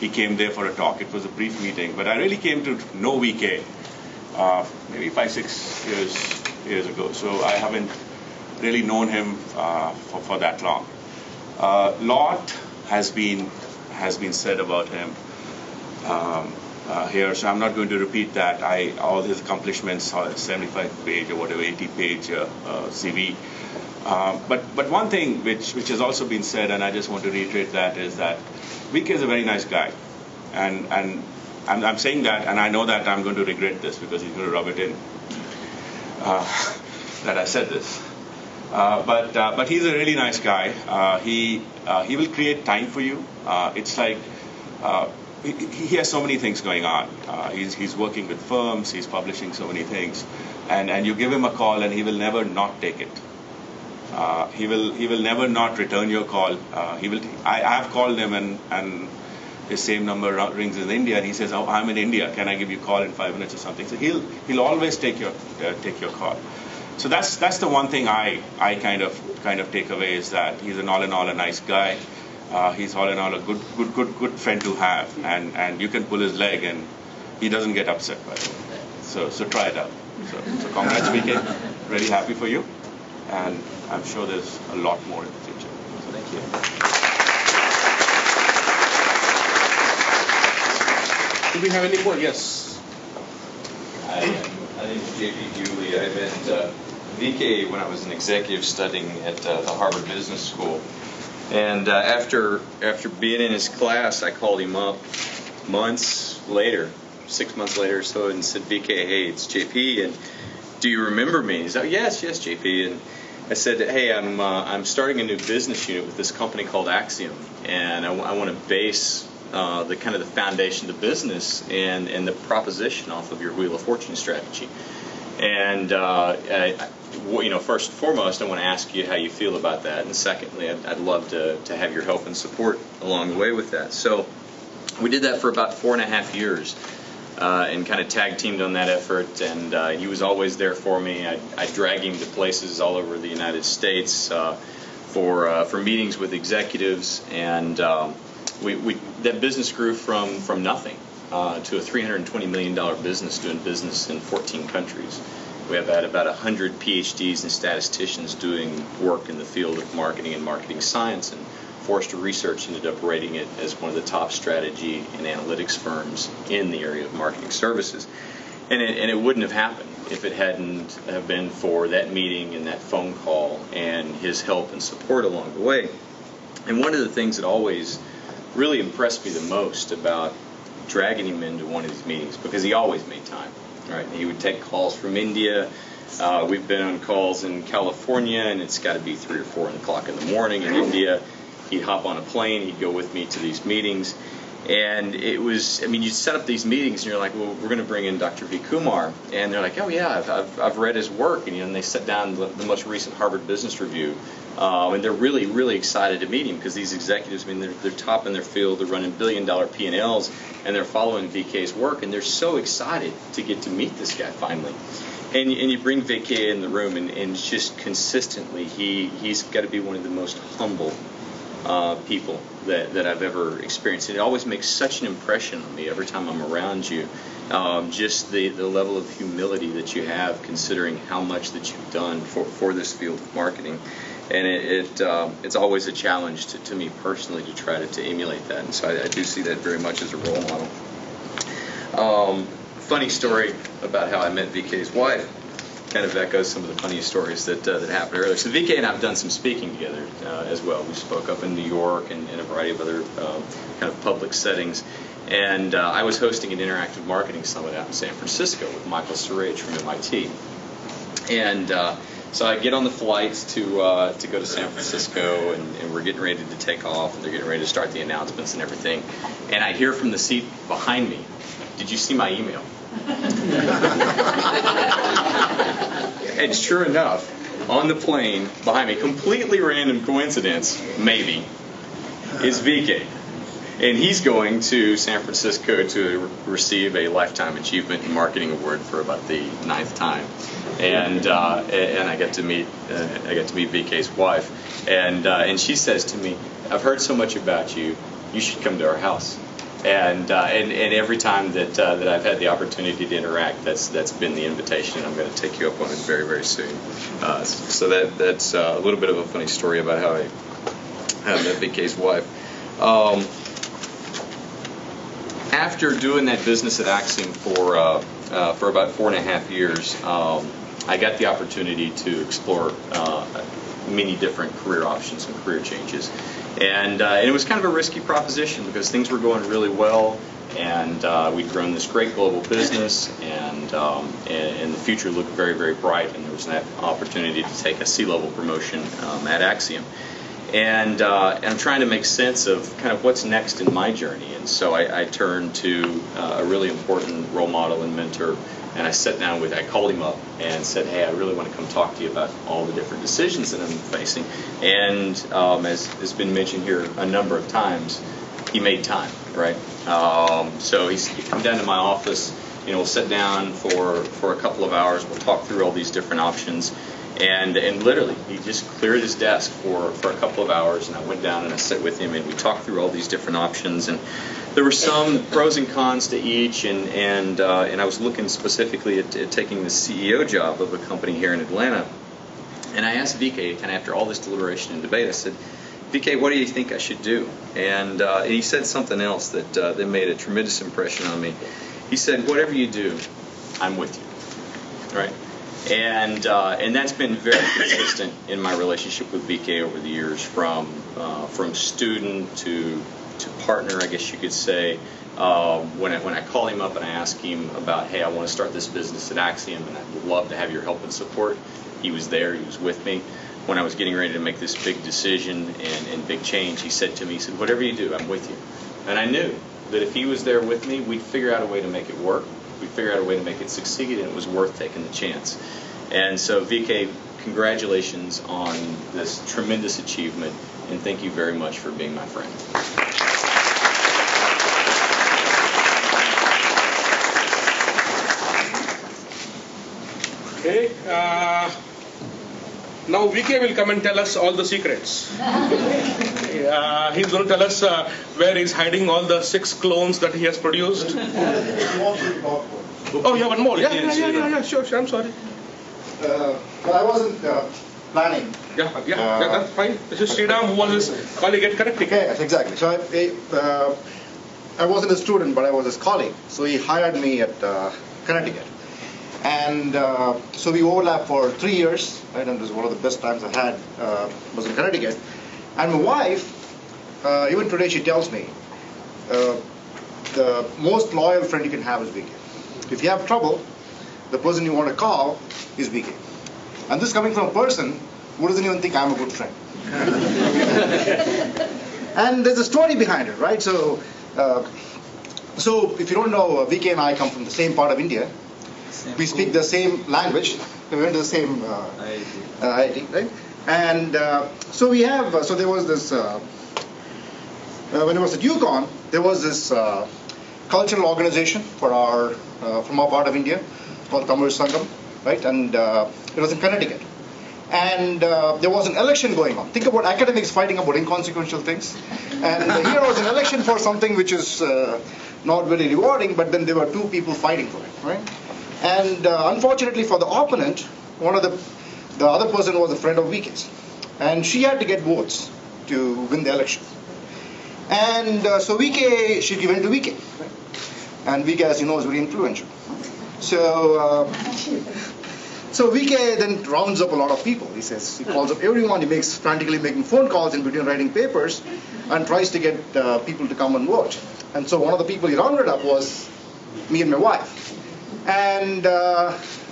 he came there for a talk. It was a brief meeting, but I really came to know VK maybe 5-6 years ago. So I haven't really known him for that long. Lot has been said about him here, so I'm not going to repeat that. All his accomplishments, 75-page or whatever, 80-page CV. But one thing which has also been said, and I just want to reiterate that, is that VK is a very nice guy, and I'm saying that, and I know that I'm going to regret this because he's going to rub it in that I said this. But he's a really nice guy. He will create time for you. It's like he has so many things going on. He's working with firms. He's publishing so many things, and you give him a call, and he will never not take it. He will never not return your call. I have called him, and his same number rings in India, and he says, "Oh, I'm in India. Can I give you a call in 5 minutes or something?" So he'll always take your call. So that's the one thing I kind of take away, is that he's all in all a nice guy. He's all in all a good friend to have, and you can pull his leg and he doesn't get upset by it. So try it out. So congrats, VK. Really happy for you, and I'm sure there's a lot more in the future. So thank you. Do we have any more? Yes. My name is J.P. Hewley. I met VK when I was an executive studying at the Harvard Business School. And after being in his class, I called him up months later, 6 months later or so and said, VK, hey, it's JP, and do you remember me? He's like, yes, JP. And I said, hey, I'm starting a new business unit with this company called Axiom, and I want to base the kind of the foundation of the business and the proposition off of your Wheel of Fortune strategy. And first and foremost, I want to ask you how you feel about that, and secondly, I'd love to have your help and support along the way with that. So we did that for about 4.5 years. And kind of tag teamed on that effort, and he was always there for me. I drag him to places all over the United States for meetings with executives, and that business grew from nothing to a $320 million business doing business in 14 countries. We have had about 100 PhDs and statisticians doing work in the field of marketing and marketing science, and Forrester Research ended up rating it as one of the top strategy and analytics firms in the area of marketing services. And it wouldn't have happened if it hadn't have been for that meeting and that phone call and his help and support along the way. And one of the things that always really impressed me the most about dragging him into one of these meetings, because he always made time, right? He would take calls from India. We've been on calls in California, and it's got to be 3 or 4 o'clock in the morning in India. He'd hop on a plane, he'd go with me to these meetings, and it was, you set up these meetings and you're like, well, we're going to bring in Dr. V. Kumar, and they're like, oh yeah, I've read his work, and they set down the most recent Harvard Business Review, and they're really, really excited to meet him, because these executives, they're top in their field, they're running billion-dollar P&Ls, and they're following VK's work, and they're so excited to get to meet this guy finally. And you bring VK in the room, and just consistently, he's got to be one of the most humble people that I've ever experienced. And it always makes such an impression on me every time I'm around you. Just the level of humility that you have, considering how much that you've done for this field of marketing. And it's always a challenge to me personally to try to emulate that. And so I do see that very much as a role model. Funny story about how I met VK's wife. Kind of echoes some of the funny stories that happened earlier. So VK and I have done some speaking together as well. We spoke up in New York and in a variety of other kind of public settings. And I was hosting an interactive marketing summit out in San Francisco with Michael Surage from MIT. And so I get on the flights to go to San Francisco, and we're getting ready to take off, and they're getting ready to start the announcements and everything. And I hear from the seat behind me, did you see my email? And sure enough, on the plane behind me, completely random coincidence, maybe, is VK. And he's going to San Francisco to receive a Lifetime Achievement in Marketing Award for about the 9th time. And I get to meet VK's wife, and she says to me, "I've heard so much about you. You should come to our house." And every time that I've had the opportunity to interact, that's been the invitation. I'm going to take you up on it very, very soon. So that's a little bit of a funny story about how I met VK's wife. After doing that business at Axiom for about 4.5 years, I got the opportunity to explore many different career options and career changes. And it was kind of a risky proposition, because things were going really well, and we'd grown this great global business, and the future looked very, very bright, and there was that opportunity to take a C-level promotion at Axiom. And I'm trying to make sense of kind of what's next in my journey. And so I turned to a really important role model and mentor, and I called him up and said, hey, I really want to come talk to you about all the different decisions that I'm facing. And as has been mentioned here a number of times, he made time, right? So he'd come down to my office, we'll sit down for a couple of hours, we'll talk through all these different options. And literally, he just cleared his desk for a couple of hours, and I went down and I sat with him, and we talked through all these different options. And there were some pros and cons to each, and I was looking specifically at taking the CEO job of a company here in Atlanta. And I asked VK, kind of after all this deliberation and debate, I said, VK, what do you think I should do? And he said something else that made a tremendous impression on me. He said, whatever you do, I'm with you, right? And that's been very consistent in my relationship with VK over the years, from student to partner, I guess you could say. When I call him up and I ask him about, hey, I want to start this business at Axiom and I'd love to have your help and support, he was there, he was with me. When I was getting ready to make this big decision and big change, he said to me, he said, whatever you do, I'm with you. And I knew that if he was there with me, we'd figure out a way to make it work. We'd figure out a way to make it succeed, and it was worth taking the chance. And so, VK, congratulations on this tremendous achievement, and thank you very much for being my friend. Okay. Now VK will come and tell us all the secrets. He's going to tell us where he's hiding all the 6 clones that he has produced. Oh, you have one more? Yeah, sure, I'm sorry. But I wasn't planning. Yeah, that's fine. This is Sriram, who was his colleague at Connecticut. Yes, exactly. So I wasn't a student, but I was his colleague. So he hired me at Connecticut. And so we overlapped for 3 years, right? And it was one of the best times I had, was in Connecticut. And my wife, even today she tells me, the most loyal friend you can have is VK. If you have trouble, the person you want to call is VK. And this coming from a person who doesn't even think I'm a good friend. And there's a story behind it, right? So if you don't know, VK and I come from the same part of India. We speak the same language. We went to the same IIT, right? And so we have, so there was this, when I was at UConn, there was this cultural organization for our, from our part of India called Tamil Sangam, right? And it was in Connecticut. And there was an election going on. Think about academics fighting about inconsequential things. And here was an election for something which is not very rewarding, but then there were 2 people fighting for it, right? And unfortunately for the opponent, the other person was a friend of VK's. And she had to get votes to win the election. And so VK, she went to VK. Right? And VK, as you know, is very influential. So VK then rounds up a lot of people. He calls up everyone. He makes frantically making phone calls in between writing papers and tries to get people to come and vote. And so one of the people he rounded up was me and my wife. And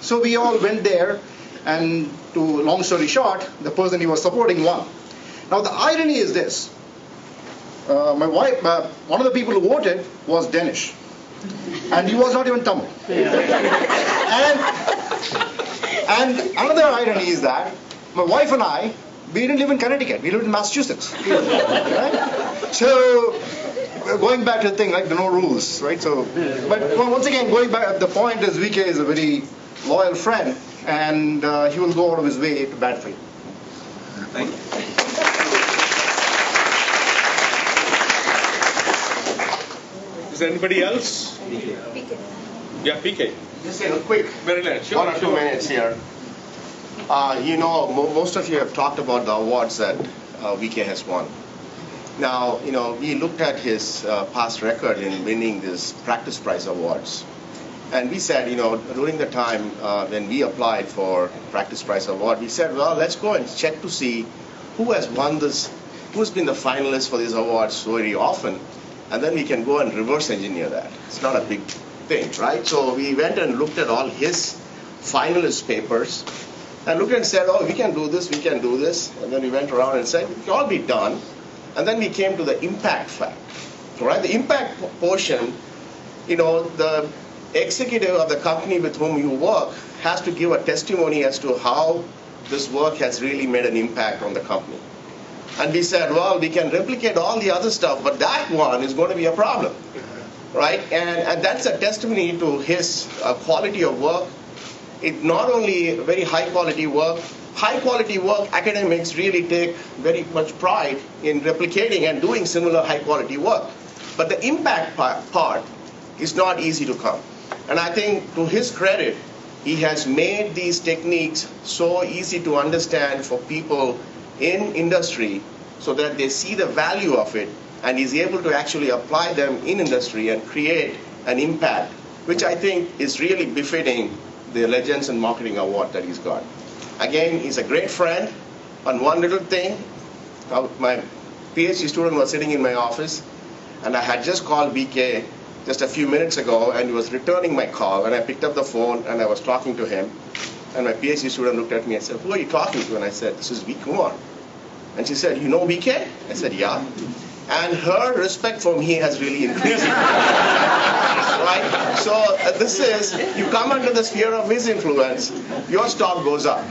so we all went there, and to long story short, the person he was supporting won. Now the irony is this: my wife, one of the people who voted was Danish, and he was not even Tamil. And another irony is that my wife and I, we didn't live in Connecticut, we lived in Massachusetts. Right? So going back to the thing, like there are no rules, right? So, but once again, going back, the point is VK is a very loyal friend, and he will go out of his way to bat for you. Thank you. Is there anybody else? PK. Yeah, PK. Just in a quick, very nice. 1 or 2 minutes here. You know, most of you have talked about the awards that VK has won. Now, you know, we looked at his past record in winning this Practice Prize awards. And we said, you know, during the time when we applied for Practice Prize award, we said, well, let's go and check to see who has won this, who's been the finalist for these awards very often. And then we can go and reverse engineer that. It's not a big thing, right? So we went and looked at all his finalist papers and looked and said, oh, we can do this, we can do this. And then we went around and said, it can all be done. And then we came to the impact fact, right? The impact portion, you know, the executive of the company with whom you work has to give a testimony as to how this work has really made an impact on the company. And we said, well, we can replicate all the other stuff, but that one is going to be a problem, right? And that's a testimony to his quality of work. It not only very high quality work, academics really take very much pride in replicating and doing similar high quality work. But the impact part is not easy to come. And I think to his credit, he has made these techniques so easy to understand for people in industry so that they see the value of it and he's able to actually apply them in industry and create an impact, which I think is really befitting the Legends in Marketing Award that he's got. Again, he's a great friend. On one little thing, my PhD student was sitting in my office And I had just called VK just a few minutes ago, and he was returning my call. And I picked up the phone, and I was talking to him. And my PhD student looked at me and said, "Who are you talking to?" And I said, "This is V. Kumar." And she said, "You know VK?" I said, "Yeah." And her respect for me has really increased. Right? So this is, you come under the sphere of his influence, your stock goes up.